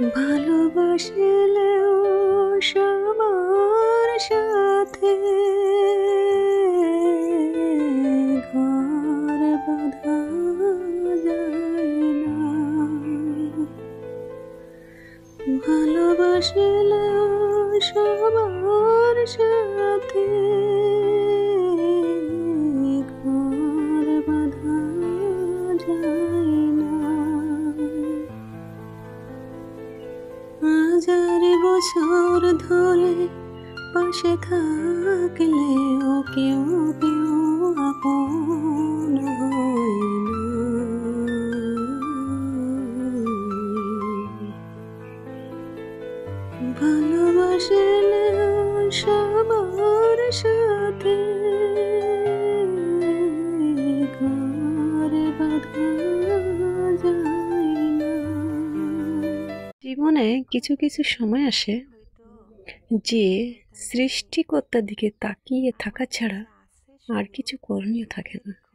ভালোবাসলেও সবার সাথে ঘর বাঁধা যায় না। ভালোবাসলেও সবার সাথে ঘর বাঁধা যায় না। হাজার বছর ধরে পাশে থাকলেও কেউ কেউ আপন হয় না। ভালোবাসলেও সবার সাথে ঘর বাঁধা যায় না। জীবনে কিছু কিছু সময় আসে যে সৃষ্টিকর্তার দিকে তাকিয়ে থাকা ছাড়া আর কিছু করণীয় থাকে না।